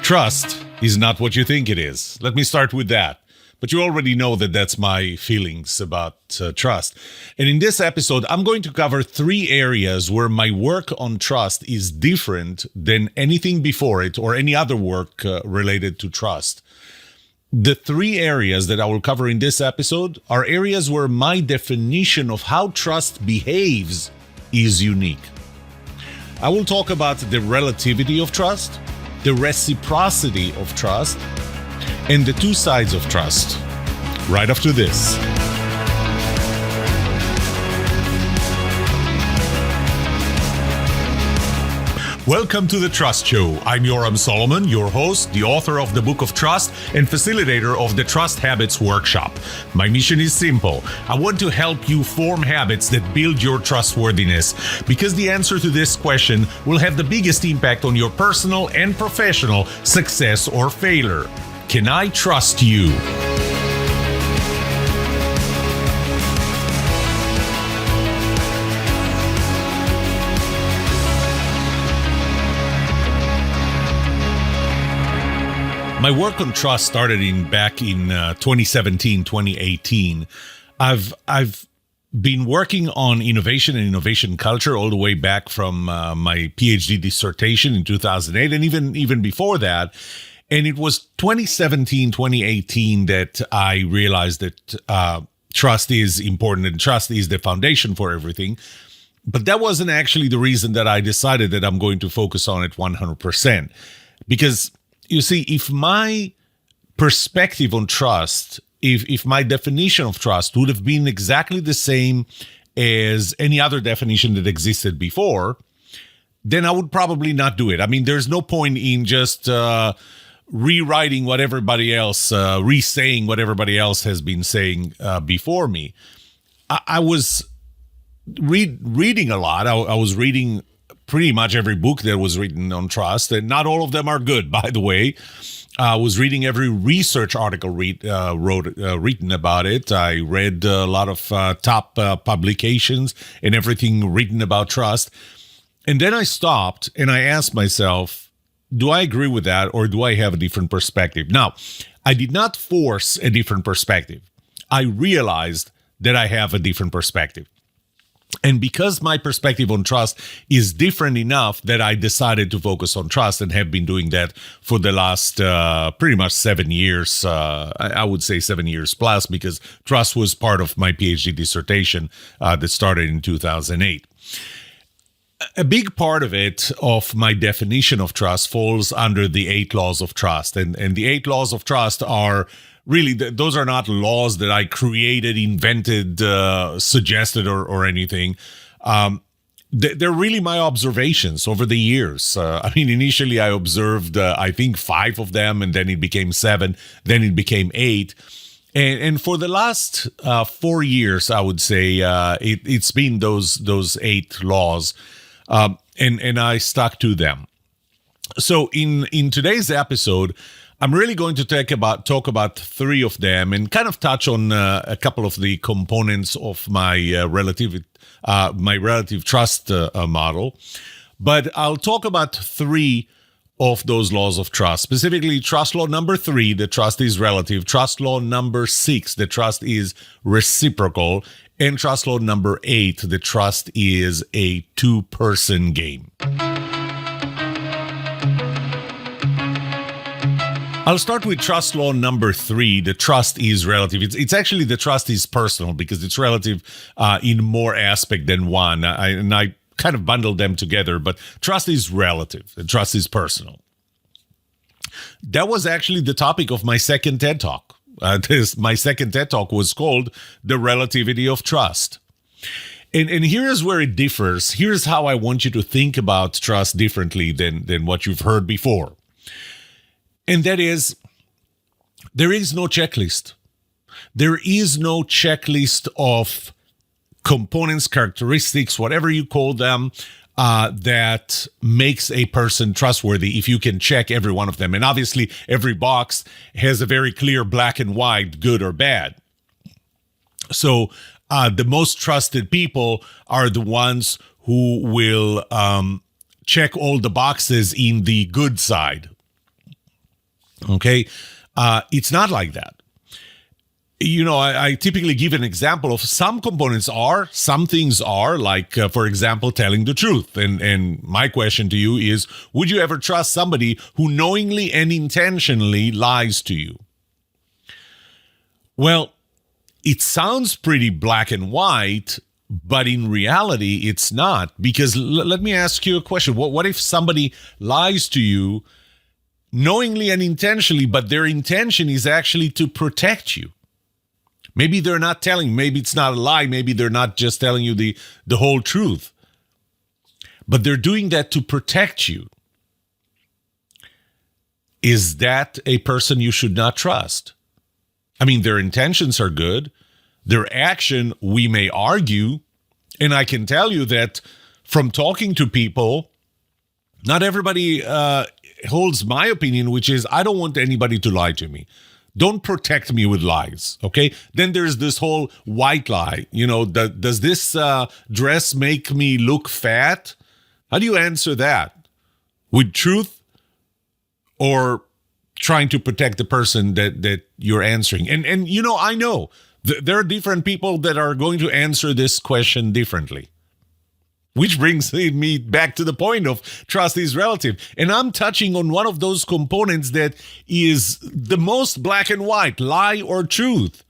Trust is not what you think it is. Let me start with that. But you already know that that's my feelings about trust. And in this episode, I'm going to cover 3 areas where my work on trust is different than anything before it or any other work related to trust. The 3 areas that I will cover in this episode are areas where my definition of how trust behaves is unique. I will talk about the relativity of trust, the reciprocity of trust, and the 2 sides of trust, right after this. Welcome to The Trust Show. I'm Yoram Solomon, your host, the author of the Book of Trust, and facilitator of the Trust Habits Workshop. My mission is simple. I want to help you form habits that build your trustworthiness, because the answer to this question will have the biggest impact on your personal and professional success or failure. Can I trust you? My work on trust started back in 2017, 2018. I've been working on innovation and innovation culture all the way back from my PhD dissertation in 2008, and even before that. And it was 2017, 2018 that I realized that trust is important and trust is the foundation for everything. But that wasn't actually the reason that I decided that I'm going to focus on it 100%. Because you see, if my perspective on trust, if my definition of trust would have been exactly the same as any other definition that existed before, then I would probably not do it. I mean, there's no point in just rewriting what everybody else, re-saying what everybody else has been saying before me. I was reading a lot. I was reading pretty much every book that was written on trust, and not all of them are good, by the way. I was reading every research article written about it. I read a lot of top publications and everything written about trust. And then I stopped and I asked myself, do I agree with that, or do I have a different perspective? Now, I did not force a different perspective. I realized that I have a different perspective. And because my perspective on trust is different enough that I decided to focus on trust, and have been doing that for the last pretty much 7 years. I would say 7 years plus, because trust was part of my PhD dissertation that started in 2008. A big part of it, of my definition of trust, falls under the 8 laws of trust. And the 8 laws of trust are really, those are not laws that I created, invented, suggested, or anything. They're really my observations over the years. I mean, initially I observed, I think 5 of them, and then it became 7, then it became 8. And for the last 4 years, I would say, it's been those 8 laws. And I stuck to them. So in today's episode, I'm really going to talk about 3 of them, and kind of touch on a couple of the components of my relative trust model. But I'll talk about 3 of those laws of trust, specifically trust law number 3, the trust is relative; trust law number 6, the trust is reciprocal; and trust law number 8, the trust is a 2-person game. I'll start with trust law number 3, the trust is relative. It's actually, the trust is personal, because it's relative in more aspect than one. I kind of bundled them together, but trust is relative and trust is personal. That was actually the topic of my second TED Talk. My second TED Talk was called The Relativity of Trust. And here's where it differs. Here's how I want you to think about trust differently than what you've heard before. And that is, there is no checklist. There is no checklist of components, characteristics, whatever you call them, that makes a person trustworthy if you can check every one of them. And obviously, every box has a very clear black and white, good or bad. So the most trusted people are the ones who will check all the boxes in the good side. Okay. It's not like that. I typically give an example of some components are, some things are, like, for example, telling the truth. And my question to you is, would you ever trust somebody who knowingly and intentionally lies to you? Well, it sounds pretty black and white, but in reality, it's not. Because let me ask you a question. What if somebody lies to you knowingly and intentionally, but their intention is actually to protect you? Maybe they're not telling, maybe it's not a lie, maybe they're not just telling you the whole truth. But they're doing that to protect you. Is that a person you should not trust? I mean, their intentions are good. Their action, we may argue. And I can tell you that from talking to people, not everybody holds my opinion, which is I don't want anybody to lie to me. Don't protect me with lies, okay? Then there's this whole white lie. Does this dress make me look fat? How do you answer that? With truth or trying to protect the person that you're answering? And I know there are different people that are going to answer this question differently. Which brings me back to the point of trust is relative. And I'm touching on one of those components that is the most black and white, lie or truth.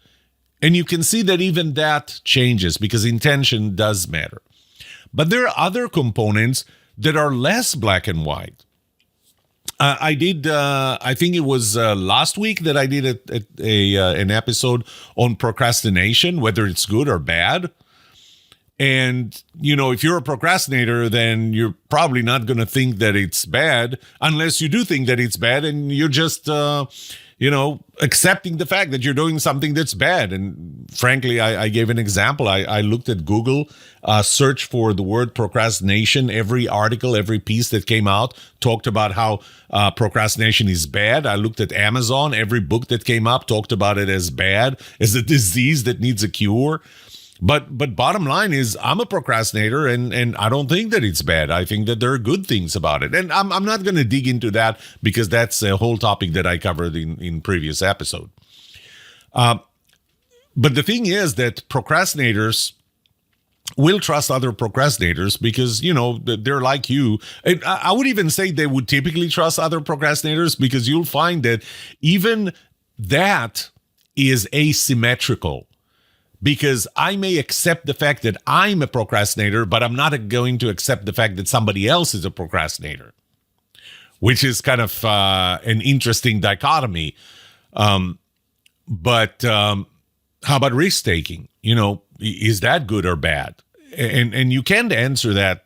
And you can see that even that changes because intention does matter. But there are other components that are less black and white. I think it was last week that I did an episode on procrastination, whether it's good or bad. And, if you're a procrastinator, then you're probably not going to think that it's bad unless you do think that it's bad and you're just, accepting the fact that you're doing something that's bad. And frankly, I gave an example. I looked at Google, search for the word procrastination. Every article, every piece that came out talked about how procrastination is bad. I looked at Amazon. Every book that came up talked about it as bad, as a disease that needs a cure. But bottom line is I'm a procrastinator and I don't think that it's bad. I think that there are good things about it. And I'm not going to dig into that because that's a whole topic that I covered in previous episode. But the thing is that procrastinators will trust other procrastinators because, they're like you. And I would even say they would typically trust other procrastinators because you'll find that even that is asymmetrical. Because I may accept the fact that I'm a procrastinator, but I'm not going to accept the fact that somebody else is a procrastinator, which is kind of an interesting dichotomy. But how about risk taking? Is that good or bad? And you can't answer that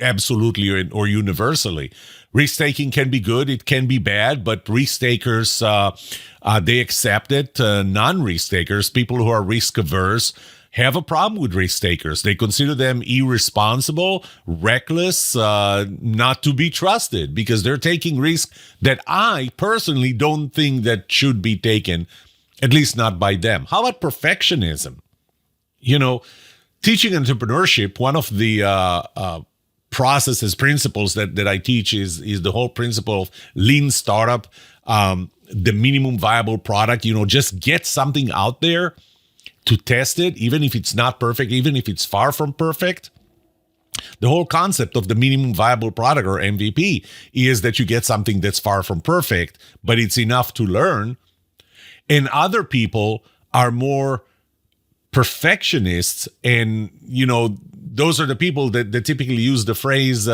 absolutely or universally. Risk taking can be good, it can be bad, but risk takers, they accept it. Non-risk takers, people who are risk averse, have a problem with risk takers. They consider them irresponsible, reckless, not to be trusted because they're taking risks that I personally don't think that should be taken, at least not by them. How about perfectionism? Teaching entrepreneurship, one of the processes, principles that I teach is the whole principle of lean startup, the minimum viable product. Just get something out there to test it, even if it's not perfect, even if it's far from perfect. The whole concept of the minimum viable product or MVP is that you get something that's far from perfect, but it's enough to learn. And other people are more perfectionists, and those are the people that typically use the phrase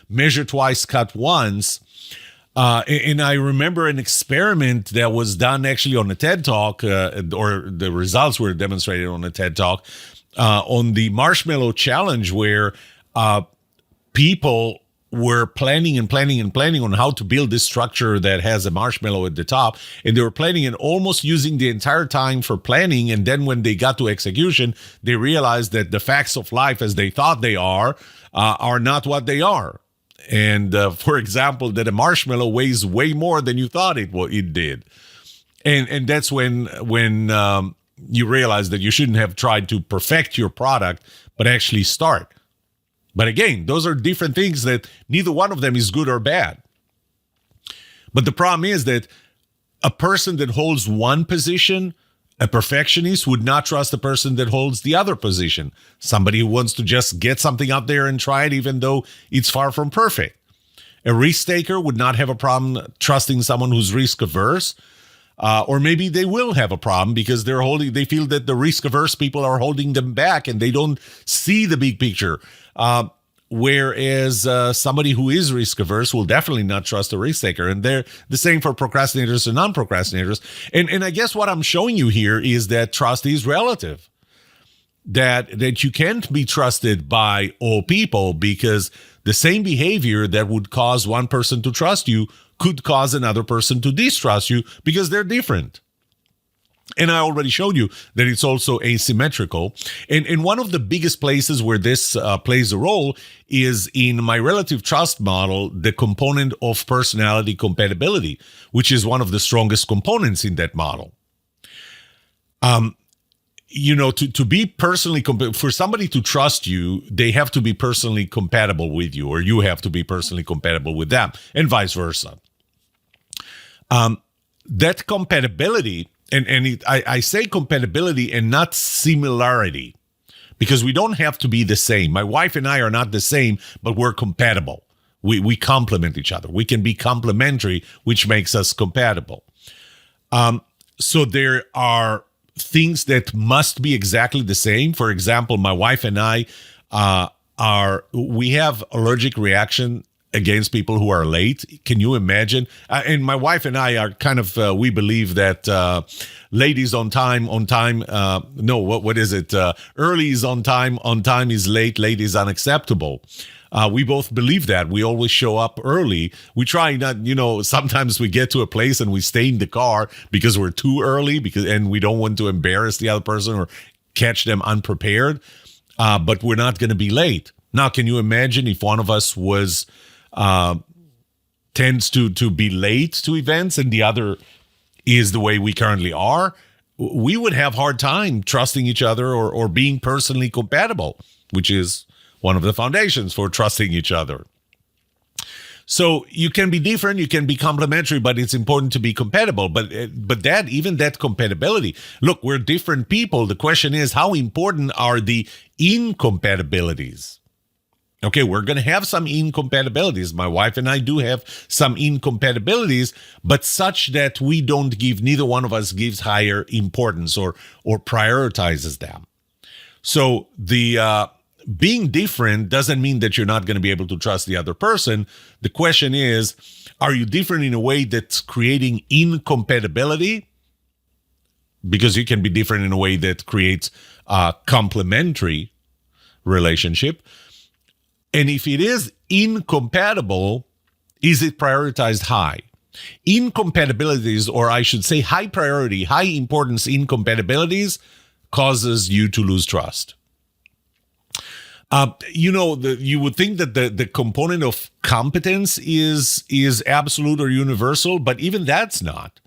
measure twice, cut once. And I remember an experiment that was done actually on a TED Talk, or the results were demonstrated on a TED Talk, on the marshmallow challenge, where people were planning on how to build this structure that has a marshmallow at the top. And they were planning and almost using the entire time for planning. And then when they got to execution, they realized that the facts of life as they thought they are not what they are. And for example, that a marshmallow weighs way more than you thought it did. And that's when you realize that you shouldn't have tried to perfect your product, but actually start. But again, those are different things that neither one of them is good or bad. But the problem is that a person that holds one position, a perfectionist, would not trust a person that holds the other position. Somebody who wants to just get something out there and try it, even though it's far from perfect. A risk taker would not have a problem trusting someone who's risk averse. Or maybe they will have a problem because they feel that the risk averse people are holding them back and they don't see the big picture. Whereas somebody who is risk averse will definitely not trust a risk taker. And they're the same for procrastinators and non-procrastinators. And I guess what I'm showing you here is that trust is relative. That you can't be trusted by all people, because the same behavior that would cause one person to trust you could cause another person to distrust you because they're different. And I already showed you that it's also asymmetrical. And one of the biggest places where this plays a role is in my relative trust model, the component of personality compatibility, which is one of the strongest components in that model. To be personally, for somebody to trust you, they have to be personally compatible with you, or you have to be personally compatible with them, and vice versa. That compatibility, I say compatibility and not similarity, because we don't have to be the same. My wife and I are not the same, but we're compatible. We complement each other. We can be complementary, which makes us compatible. So there are things that must be exactly the same. For example, my wife and I we have allergic reaction against people who are late. Can you imagine? And my wife and I are kind of, we believe that ladies on time, what is it? Early is on time is late is unacceptable. We both believe that. We always show up early. We try not, sometimes we get to a place and we stay in the car because we're too early and we don't want to embarrass the other person or catch them unprepared. But we're not going to be late. Now, can you imagine if one of us tends to be late to events and the other is the way we currently are? We would have hard time trusting each other or being personally compatible, which is one of the foundations for trusting each other. So you can be different, you can be complementary, but it's important to be compatible. But that compatibility, look, we're different people. The question is, how important are the incompatibilities? Okay, we're going to have some incompatibilities. My wife and I do have some incompatibilities, but such that neither one of us gives higher importance or prioritizes them. So the being different doesn't mean that you're not going to be able to trust the other person. The question is, are you different in a way that's creating incompatibility? Because you can be different in a way that creates a complementary relationship. And if it is incompatible, is it prioritized high? Incompatibilities, or I should say high priority, high importance incompatibilities, causes you to lose trust. You would think that the component of competence is absolute or universal, but even that's not.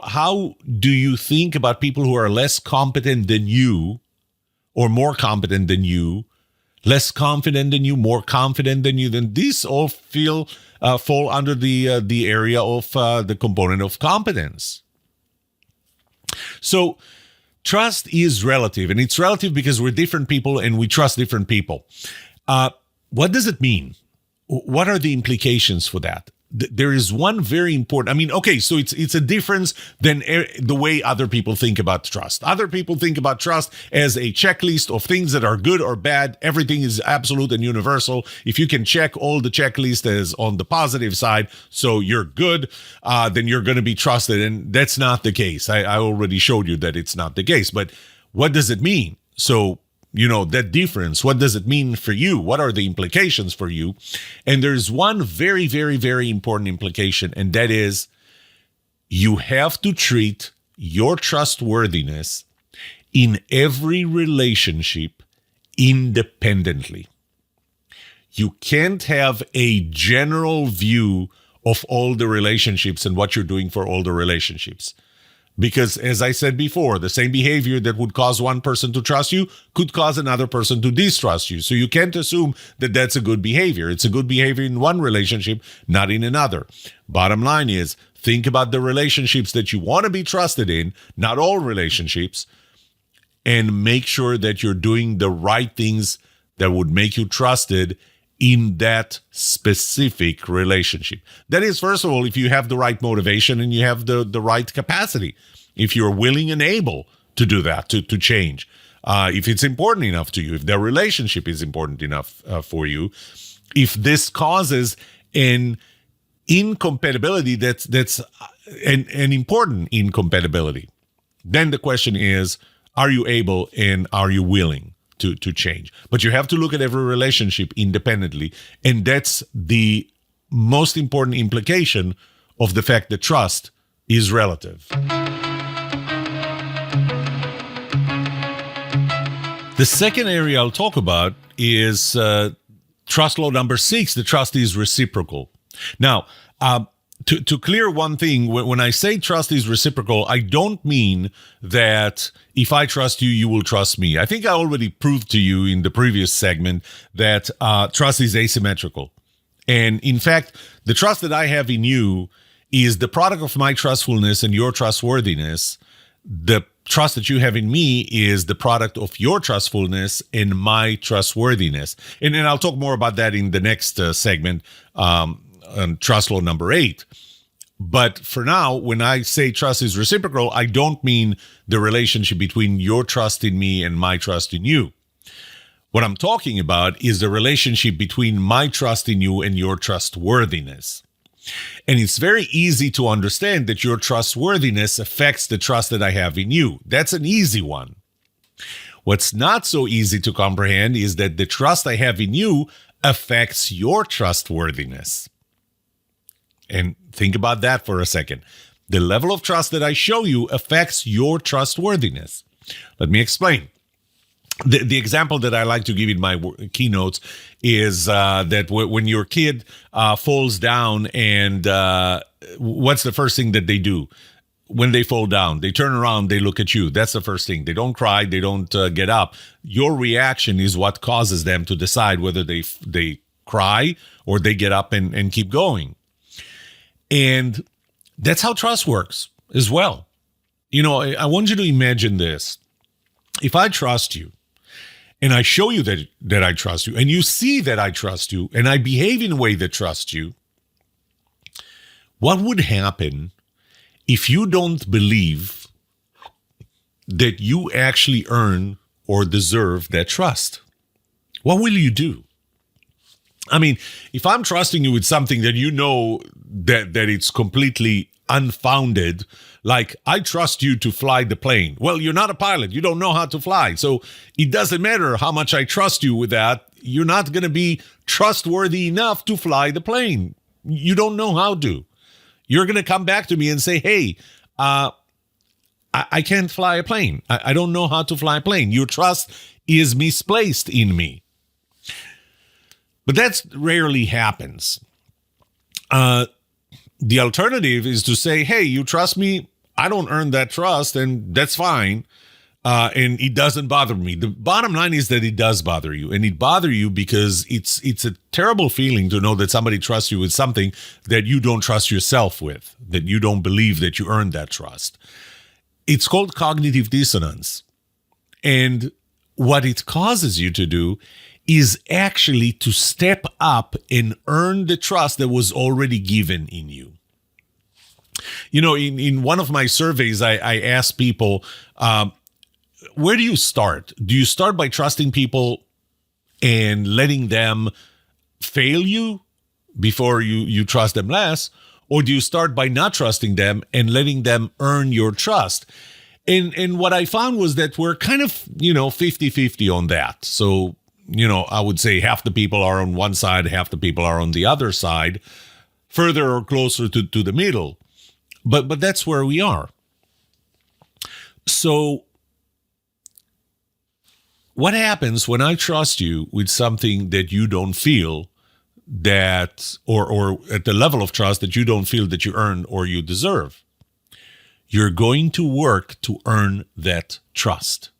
How do you think about people who are less competent than you, or more competent than you, less confident than you, more confident than you? Then these all fall under the area of the component of competence. So trust is relative, and it's relative because we're different people and we trust different people. What does it mean? What are the implications for that? There is one very important, so it's a difference than the way other people think about trust. Other people think about trust as a checklist of things that are good or bad. Everything is absolute and universal. If you can check all the checklist as on the positive side, so you're good, then you're going to be trusted. And that's not the case. I already showed you that it's not the case. But what does it mean? So, that difference, what does it mean for you? What are the implications for you? And there's one very, very, very important implication, and that is you have to treat your trustworthiness in every relationship independently. You can't have a general view of all the relationships and what you're doing for all the relationships. Because as I said before, the same behavior that would cause one person to trust you could cause another person to distrust you. So you can't assume that that's a good behavior. It's a good behavior in one relationship, not in another. Bottom line is, think about the relationships that you want to be trusted in, not all relationships, and make sure that you're doing the right things that would make you trusted in that specific relationship. That is, first of all, if you have the right motivation and you have the right capacity, if you're willing and able to do that, to change, if it's important enough to you, if the relationship is important enough for you, if this causes an incompatibility that's an important incompatibility, then the question is, are you able and are you willing to change? But you have to look at every relationship independently. And that's the most important implication of the fact that trust is relative. The second area I'll talk about is trust law number 6. The trust is reciprocal. Now, to clear one thing, when I say trust is reciprocal, I don't mean that if I trust you, you will trust me. I think I already proved to you in the previous segment that trust is asymmetrical. And in fact, the trust that I have in you is the product of my trustfulness and your trustworthiness. The trust that you have in me is the product of your trustfulness and my trustworthiness. And I'll talk more about that in the next segment, on trust law number 8. But for now, when I say trust is reciprocal, I don't mean the relationship between your trust in me and my trust in you. What I'm talking about is the relationship between my trust in you and your trustworthiness. And it's very easy to understand that your trustworthiness affects the trust that I have in you. That's an easy one. What's not so easy to comprehend is that the trust I have in you affects your trustworthiness. And think about that for a second. The level of trust that I show you affects your trustworthiness. Let me explain. The example that I like to give in my keynotes is that when your kid falls down and what's the first thing that they do? When they fall down, they turn around, they look at you. That's the first thing. They don't cry, they don't get up. Your reaction is what causes them to decide whether they cry or they get up and keep going. And that's how trust works as well. You know, I want you to imagine this. If I trust you and I show you that I trust you and you see that I trust you and I behave in a way that trusts you, what would happen if you don't believe that you actually earn or deserve that trust? What will you do? I mean, if I'm trusting you with something that you know that it's completely unfounded, like I trust you to fly the plane. Well, you're not a pilot. You don't know how to fly. So it doesn't matter how much I trust you with that. You're not going to be trustworthy enough to fly the plane. You don't know how to. You're going to come back to me and say, hey, I can't fly a plane. I don't know how to fly a plane. Your trust is misplaced in me. But that rarely happens. The alternative is to say, hey, you trust me. I don't earn that trust, and that's fine. And it doesn't bother me. The bottom line is that it does bother you. And it bothers you because it's a terrible feeling to know that somebody trusts you with something that you don't trust yourself with, that you don't believe that you earned that trust. It's called cognitive dissonance. And what it causes you to do is actually to step up and earn the trust that was already given in you. You know, in one of my surveys, I asked people, where do you start? Do you start by trusting people and letting them fail you before you trust them less? Or do you start by not trusting them and letting them earn your trust? And what I found was that we're kind of, 50-50 on that. So, I would say half the people are on one side, half the people are on the other side, further or closer to the middle. But that's where we are. So what happens when I trust you with something that you don't feel that, or at the level of trust that you don't feel that you earn or you deserve? you're going to work to earn that trust.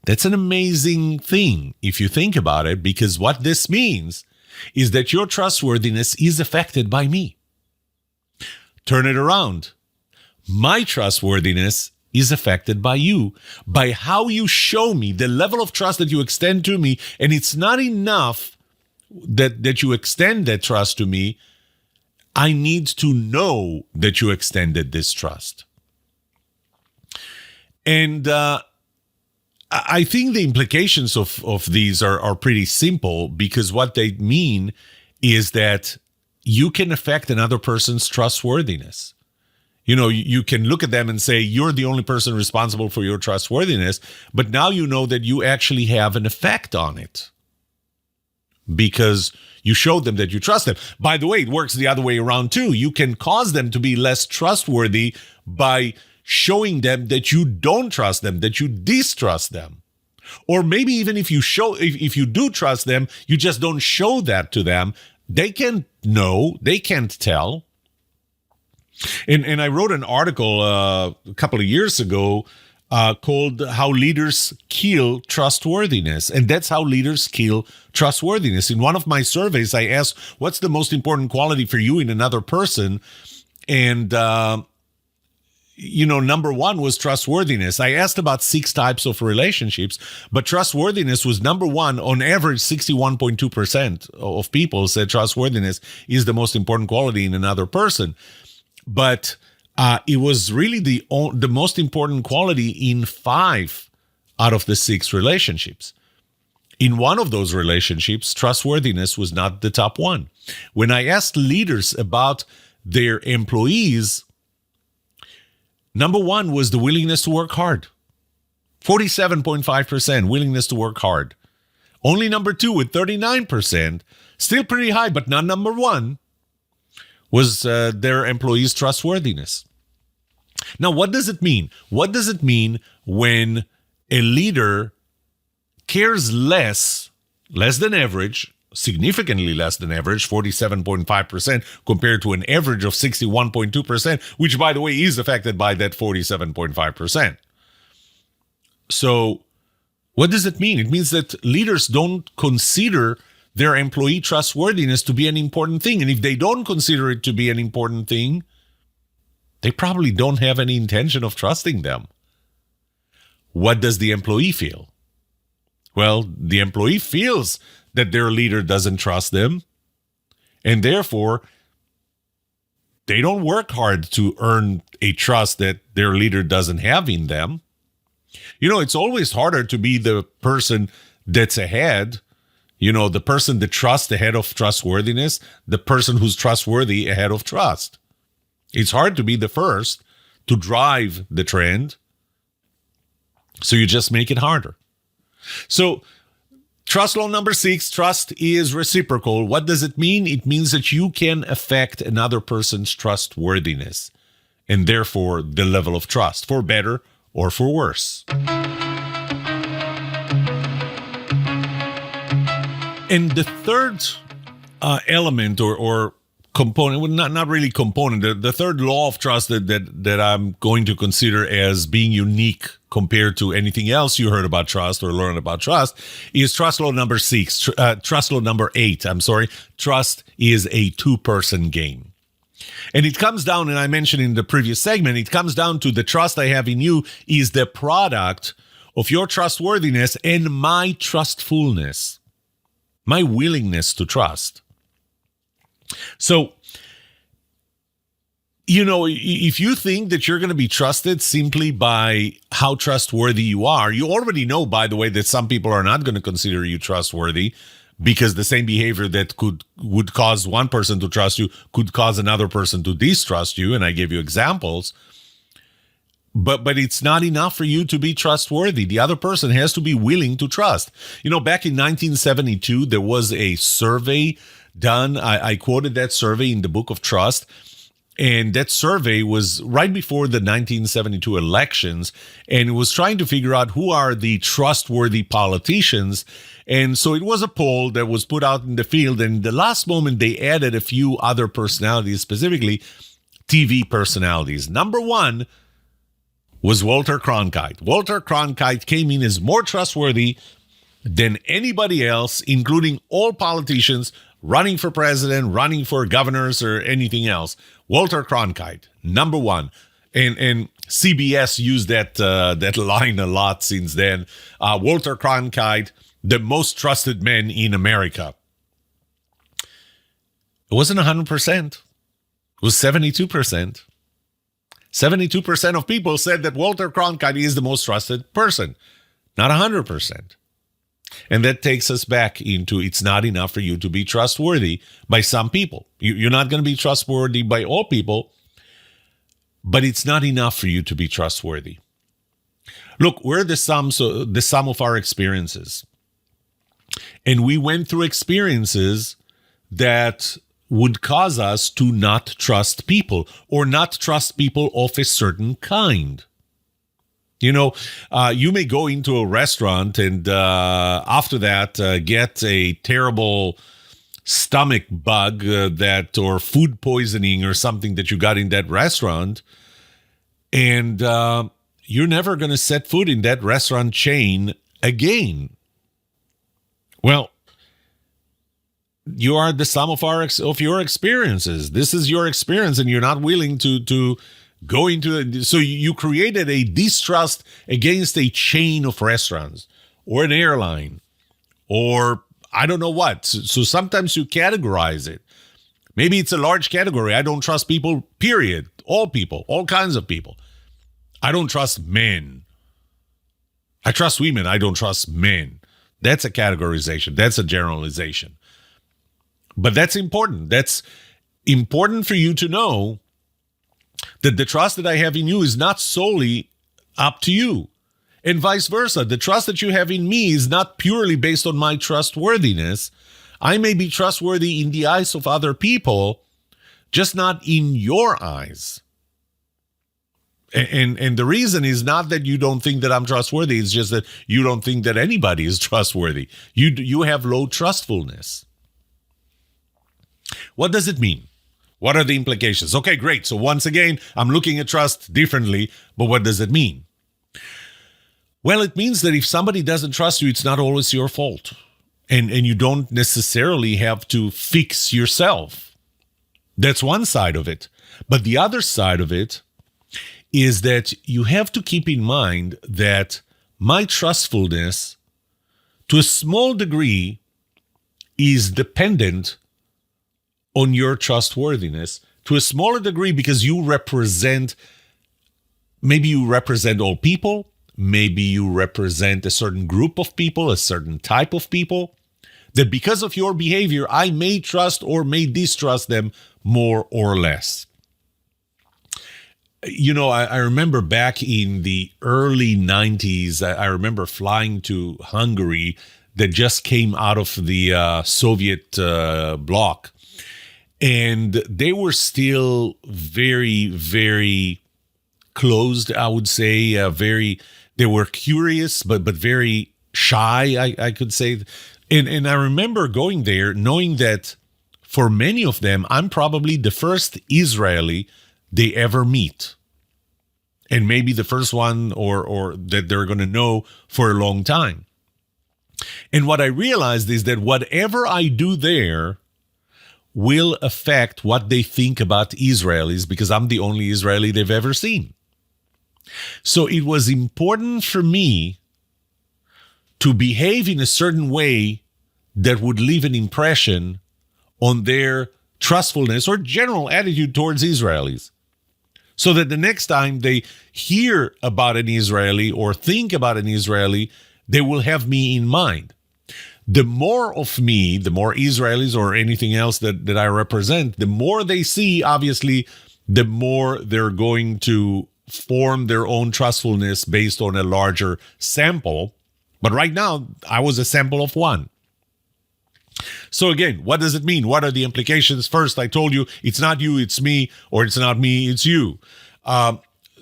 That's an amazing thing if you think about it, because what this means is that your trustworthiness is affected by me. Turn it around. My trustworthiness is affected by you, by how you show me, the level of trust that you extend to me. And it's not enough that you extend that trust to me. I need to know that you extended this trust. And I think the implications of these are pretty simple, because what they mean is that you can affect another person's trustworthiness. You know, you can look at them and say, you're the only person responsible for your trustworthiness, but now you know that you actually have an effect on it because you showed them that you trust them. By the way, it works the other way around too. You can cause them to be less trustworthy by showing them that you don't trust them, that you distrust them. Or maybe even if you do trust them, you just don't show that to them. They can't know, they can't tell. And I wrote an article a couple of years ago called How Leaders Kill Trustworthiness. And that's how leaders kill trustworthiness. In one of my surveys, I asked, what's the most important quality for you in another person? And, number one was trustworthiness. I asked about 6 types of relationships, but trustworthiness was number one. On average, 61.2% of people said trustworthiness is the most important quality in another person. But it was really the most important quality in 5 out of the 6 relationships. In one of those relationships, trustworthiness was not the top one. When I asked leaders about their employees, number one was the willingness to work hard. 47.5% willingness to work hard. Only number 2 with 39%, still pretty high, but not number 1, was their employees' trustworthiness. Now, what does it mean? What does it mean when a leader cares less than average, significantly less than average, 47.5% compared to an average of 61.2%, which, by the way, is affected by that 47.5%. So what does it mean? It means that leaders don't consider their employee trustworthiness to be an important thing. And if they don't consider it to be an important thing, they probably don't have any intention of trusting them. What does the employee feel? Well, the employee feels that their leader doesn't trust them, and therefore they don't work hard to earn a trust that their leader doesn't have in them. You know, it's always harder to be the person that's ahead, the person that trusts ahead of trustworthiness, the person who's trustworthy ahead of trust. It's hard to be the first to drive the trend, so you just make it harder. So, trust law number 6, trust is reciprocal. What does it mean? It means that you can affect another person's trustworthiness and therefore the level of trust, for better or for worse. And the third element or component, well, not really component, the third law of trust that I'm going to consider as being unique compared to anything else you heard about trust or learned about trust is trust law number 8. Trust is a 2-person game. And it comes down, and I mentioned in the previous segment, it comes down to the trust I have in you is the product of your trustworthiness and my trustfulness, my willingness to trust. So, if you think that you're going to be trusted simply by how trustworthy you are, you already know, by the way, that some people are not going to consider you trustworthy because the same behavior that would cause one person to trust you could cause another person to distrust you. And I gave you examples. But it's not enough for you to be trustworthy. The other person has to be willing to trust. Back in 1972, there was a survey done. I quoted that survey in the Book of Trust. And that survey was right before the 1972 elections. And it was trying to figure out who are the trustworthy politicians. And so it was a poll that was put out in the field. And in the last moment, they added a few other personalities, specifically TV personalities. Number one was Walter Cronkite. Walter Cronkite came in as more trustworthy than anybody else, including all politicians running for president, running for governors, or anything else. Walter Cronkite, number one. And CBS used that line a lot since then. Walter Cronkite, the most trusted man in America. It wasn't 100%. It was 72%. 72% of people said that Walter Cronkite is the most trusted person, not 100%. And that takes us back into it's not enough for you to be trustworthy by some people. You're not going to be trustworthy by all people, but it's not enough for you to be trustworthy. Look, we're the sum of our experiences. And we went through experiences that would cause us to not trust people or not trust people of a certain kind. You know, you may go into a restaurant and after that get a terrible stomach bug or food poisoning or something that you got in that restaurant, and you're never going to set foot in that restaurant chain again. Well, you are the sum of your experiences. This is your experience, and you're not willing to go into it. So you created a distrust against a chain of restaurants or an airline or I don't know what. So sometimes you categorize it. Maybe it's a large category. I don't trust people, period. All people, all kinds of people. I don't trust men. I trust women. I don't trust men. That's a categorization. That's a generalization. But that's important. That's important for you to know that the trust that I have in you is not solely up to you. And vice versa. The trust that you have in me is not purely based on my trustworthiness. I may be trustworthy in the eyes of other people, just not in your eyes. And the reason is not that you don't think that I'm trustworthy. It's just that you don't think that anybody is trustworthy. You have low trustfulness. What does it mean? What are the implications? Okay, great. So once again, I'm looking at trust differently, but what does it mean? Well, it means that if somebody doesn't trust you, it's not always your fault. And you don't necessarily have to fix yourself. That's one side of it. But the other side of it is that you have to keep in mind that my trustfulness, to a small degree, is dependent on your trustworthiness, to a smaller degree because maybe you represent all people, maybe you represent a certain group of people, a certain type of people, that because of your behavior, I may trust or may distrust them more or less. You know, I remember back in the early 90s, I remember flying to Hungary that just came out of the Soviet bloc. And they were still very, very closed, I would say. They were curious, but very shy, I could say. And I remember going there knowing that for many of them, I'm probably the first Israeli they ever meet. And maybe the first one or that they're going to know for a long time. And what I realized is that whatever I do there will affect what they think about Israelis because I'm the only Israeli they've ever seen. So it was important for me to behave in a certain way that would leave an impression on their trustfulness or general attitude towards Israelis. So that the next time they hear about an Israeli or think about an Israeli, they will have me in mind. The more of me, the more Israelis or anything else that I represent, the more they see, obviously, the more they're going to form their own trustfulness based on a larger sample. But right now, I was a sample of one. So again, what does it mean? What are the implications? First, I told you, it's not you, it's me, or it's not me, it's you.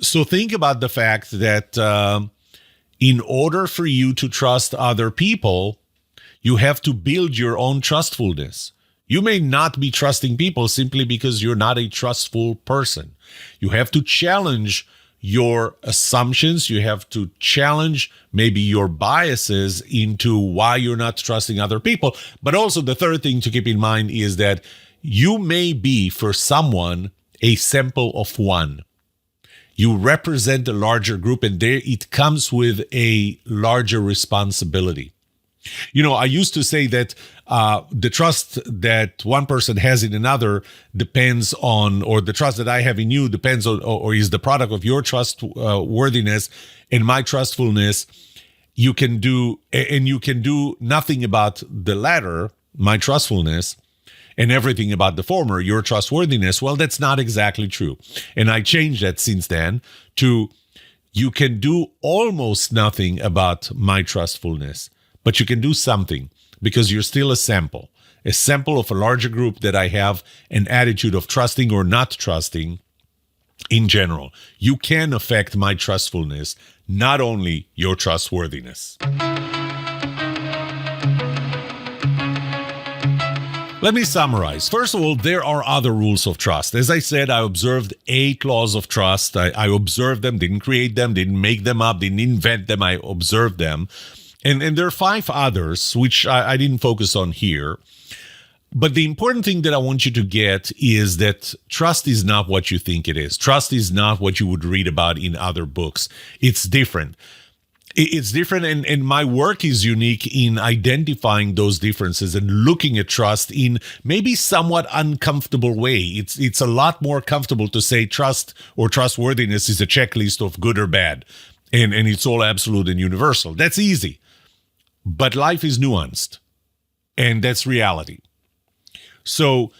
So think about the fact that in order for you to trust other people, you have to build your own trustfulness. You may not be trusting people simply because you're not a trustful person. You have to challenge your assumptions. You have to challenge maybe your biases into why you're not trusting other people. But also the third thing to keep in mind is that you may be, for someone, a sample of one. You represent a larger group, and there it comes with a larger responsibility. I used to say that the trust that one person has in another depends on, or the trust that I have in you depends on, or is the product of your trustworthiness and my trustfulness. You can do nothing about the latter, my trustfulness, and everything about the former, your trustworthiness. Well, that's not exactly true. And I changed that since then to you can do almost nothing about my trustfulness, but you can do something because you're still a sample of a larger group that I have an attitude of trusting or not trusting in general. You can affect my trustfulness, not only your trustworthiness. Let me summarize. First of all, there are other rules of trust. As I said, I observed 8 laws of trust. I observed them, didn't create them, didn't make them up, didn't invent them. I observed them. And there are 5 others, which I didn't focus on here. But the important thing that I want you to get is that trust is not what you think it is. Trust is not what you would read about in other books. It's different. It's different, and my work is unique in identifying those differences and looking at trust in maybe somewhat uncomfortable way. It's a lot more comfortable to say trust or trustworthiness is a checklist of good or bad, and it's all absolute and universal. That's easy. But life is nuanced, and that's reality. So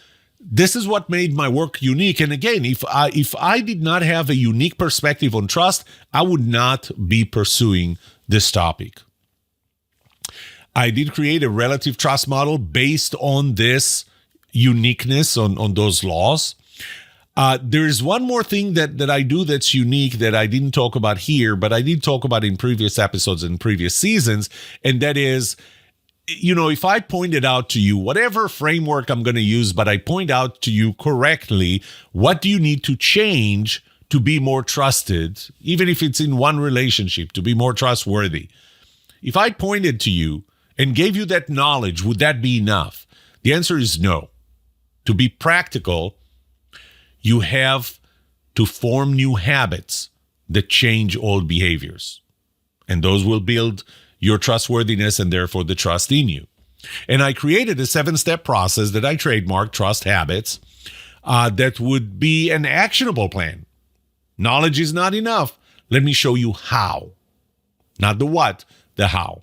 this is what made my work unique. And again, if I did not have a unique perspective on trust, I would not be pursuing this topic. I did create a relative trust model based on this uniqueness, on those laws. There is one more thing that I do that's unique that I didn't talk about here, but I did talk about in previous episodes and previous seasons, and that is, if I pointed out to you whatever framework I'm going to use, but I point out to you correctly, what do you need to change to be more trusted, even if it's in one relationship, to be more trustworthy? If I pointed to you and gave you that knowledge, would that be enough? The answer is no. To be practical, you have to form new habits that change old behaviors. And those will build your trustworthiness and therefore the trust in you. And I created a 7-step process that I trademarked, Trust Habits, that would be an actionable plan. Knowledge is not enough. Let me show you how. Not the what, the how.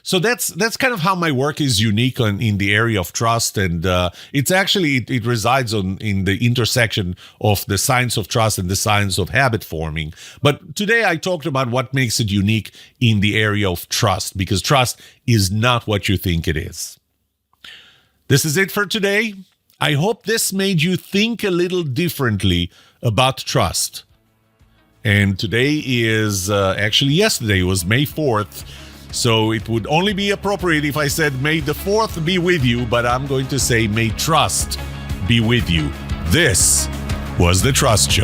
So that's kind of how my work is unique in the area of trust, and it's actually it resides in the intersection of the science of trust and the science of habit forming. But today I talked about what makes it unique in the area of trust, because trust is not what you think it is. This is it for today. I hope this made you think a little differently about trust. And today is actually yesterday was May 4th. So it would only be appropriate if I said, may the 4th be with you, but I'm going to say, may trust be with you. This was The Trust Show.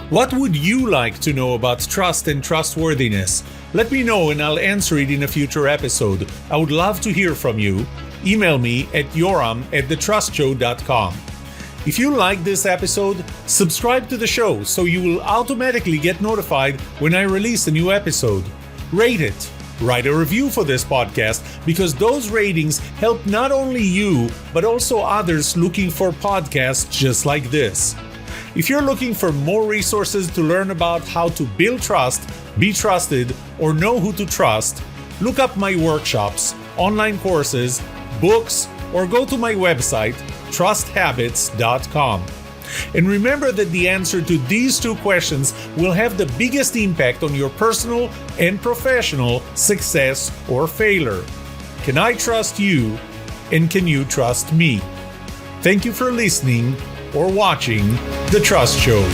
What would you like to know about trust and trustworthiness? Let me know and I'll answer it in a future episode. I would love to hear from you. Email me at yoram@thetrustshow.com. If you like this episode, subscribe to the show so you will automatically get notified when I release a new episode. Rate it. Write a review for this podcast, because those ratings help not only you, but also others looking for podcasts just like this. If you're looking for more resources to learn about how to build trust, be trusted, or know who to trust, look up my workshops, online courses, books, or go to my website, trusthabits.com. And remember that the answer to these 2 questions will have the biggest impact on your personal and professional success or failure. Can I trust you, and can you trust me? Thank you for listening or watching The Trust Show.